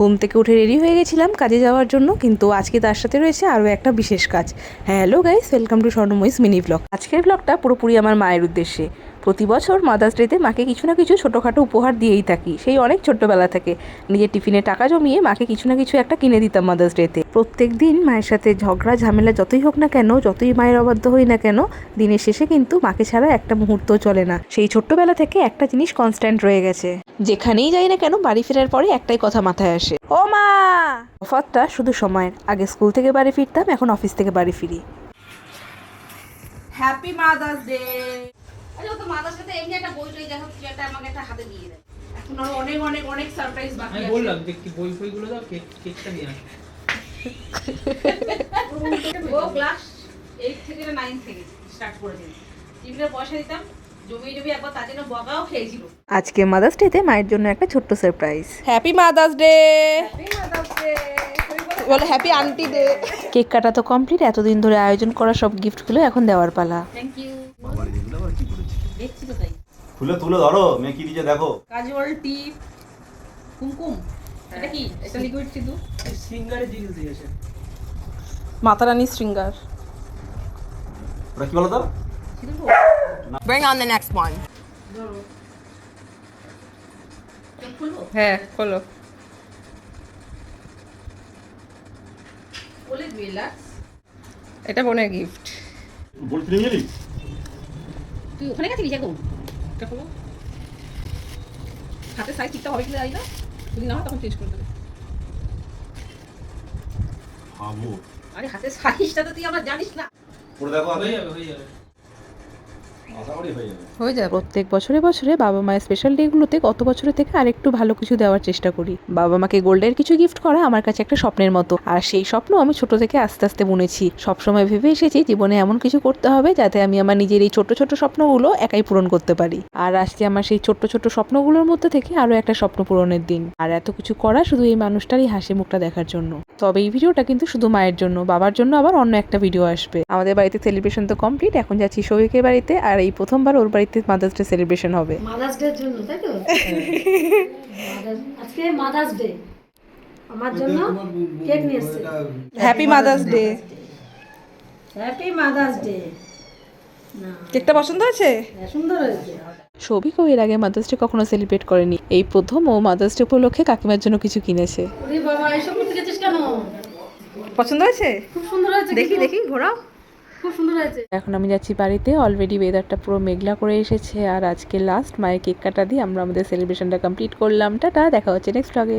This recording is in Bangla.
ঘুম থেকে উঠে রেডি হয়ে গেছিলাম কাজে যাওয়ার জন্য, কিন্তু আজকে তার সাথে রয়েছে আরও একটা বিশেষ কাজ। হ্যালো গাইস, ওয়েলকাম টু স্বর্ণময়ীস মিনি ব্লগ। আজকের ব্লগটা পুরোপুরি আমার মায়ের উদ্দেশ্যে। প্রতি বছর মাদার্স ডেতে মাকে কিছু না কিছু ছোটোখাটো উপহার দিয়েই থাকি, সেই অনেক ছোট্টবেলা থেকে। নিজের টিফিনে টাকা জমিয়ে মাকে কিছু না কিছু একটা কিনে দিতাম মাদার্স ডেতে। প্রত্যেক দিন মায়ের সাথে ঝগড়া ঝামেলা যতই হোক না কেন, যতই মায়ের অবাধ্য হই না কেন, দিনের শেষে কিন্তু মাকে ছাড়া একটা মুহূর্তও চলে না। সেই ছোট্টবেলা থেকে একটা জিনিস কনস্ট্যান্ট রয়ে গেছে, যেখানেই যাই না কেন বাড়ি ফেরার পরে একটাই কথা মাথায় আসে, ও মা। তফাৎটা শুধু সময়ের। আগে স্কুল থেকে বাড়ি ফিরতাম, এখন অফিস থেকে বাড়ি ফিরি। Happy mother's day. আচ্ছা, তো মাদার্স ডে এমনি একটা বই টই দেখো, যেটা আমাকে একটা হাতে দিয়ে দেয়। এখন আরো অনেক অনেক অনেক সারপ্রাইজ বাকি আছে। আমি বললাম যে কি বইগুলো দাও, কেকটা নিয়ে আসো। ও ক্লাস 8 থেকে না 9 থেকে স্টার্ট করেছে। টিফিনে পয়সা দিতাম, জমি একবার তার জন্য বকাও খেয়েছিল। আজকে মাদার্স ডেতে মায়ের জন্য একটা ছোট্ট surprise. Happy mother's day. Happy mother's day. বলে হ্যাপি আন্টি ডে। কেক কাটা তো কমপ্লিট, এতদিন ধরে আয়োজন করা সব গিফটগুলো এখন দেওয়ার পালা। Thank you. বাবার এগুলো আবার কি করেছে? দেখছি তো তাই। খুলে তুলে ধরো, মেয়ে কি দিয়েছে দেখো। কাজল টিপ, কুমকুম। এটা কি? এটা লিকুইড সিঁদুর। সিঙ্গারের জিনিস দিয়েছে। মাতারানি শৃঙ্গার। ওটা কি বলো তো? সিঁদুর। Bring on the next one. ধরো। চোখ খুলবো? হ্যাঁ খোলো। বলে রিল্যাক্স। এটা বোনের গিফট। বল কিনে নিলি? তুই ওখানে গেছিলিস এখন? এটা হলো হাতে সাইজ ঠিকঠাক হবে কিনা জানি না, যদি না হয় তখন চেঞ্জ করে দেবে। হাবো আরে হাতের সাইজটা তো তুই আবার জানিস না। পড়ে দেখো আগে। হয়ে যাবে। আশা করি হয়ে যাবে। হয়ে যায়। প্রত্যেক বছরে বছরে বাবা মায়ের স্পেশাল ডেগুলোতে গত বছরের থেকে আরেকটু ভালো কিছু দেওয়ার চেষ্টা করি। বাবা মাকে গোল্ডের কিছু গিফট করা আমার কাছে একটা স্বপ্নের মতো, আর সেই স্বপ্ন আমি ছোট থেকে আস্তে আস্তে বুনেছি। সবসময় ভেবে এসেছি জীবনে এমন কিছু করতে হবে যাতে আমি আমার নিজের এই ছোট ছোট স্বপ্নগুলো একাই পূরণ করতে পারি। আর আজকে আমার সেই ছোট্ট ছোট্ট স্বপ্নগুলোর মধ্যে থেকে আরও একটা স্বপ্ন পূরণের দিন। আর এত কিছু করা শুধু এই মানুষটারই হাসি মুখটা দেখার জন্য। তবে এই ভিডিওটা কিন্তু শুধু মায়ের জন্য, বাবার জন্য আবার অন্য একটা ভিডিও আসবে। আমাদের বাড়িতে সেলিব্রেশন তো কমপ্লিট, এখন যাচ্ছি সৌভিকের বাড়িতে, আর এই প্রথমবার ওর বাড়িতে মাদার্স ডে সেলিব্রেশন হবে। মাদার্স ডে জন্য, তাই তো? আজকে মাদার্স ডে, আমার জন্য কেক নিয়ে এসেছে। Happy mother's day. Happy mother's day. না, কেকটা পছন্দ হয়েছে? সুন্দর হয়েছে। সৌভিকও এর আগে মাদার্স ডে কখনো সেলিব্রেট করেনি, এই প্রথম ও মাদার্স ডে উপলক্ষে কাকিমার জন্য কিছু কিনেছে। ওরে বাবা, এসব করতে গেছিস কেন? পছন্দ হয়েছে? খুব সুন্দর হয়েছে। দেখি কিন্তু দেখি ঘোরাও। খুব সুন্দর হয়েছে। এখন আমি যাচ্ছি বাড়িতে। অলরেডি ওয়েদারটা পুরো মেঘলা করে এসেছে, আর আজকে লাস্ট মায়ের কেক কাটা দিয়ে আমরা আমাদের সেলিব্রেশনটা কমপ্লিট করলাম। টাটা, দেখা হচ্ছে নেক্সট ব্লগে।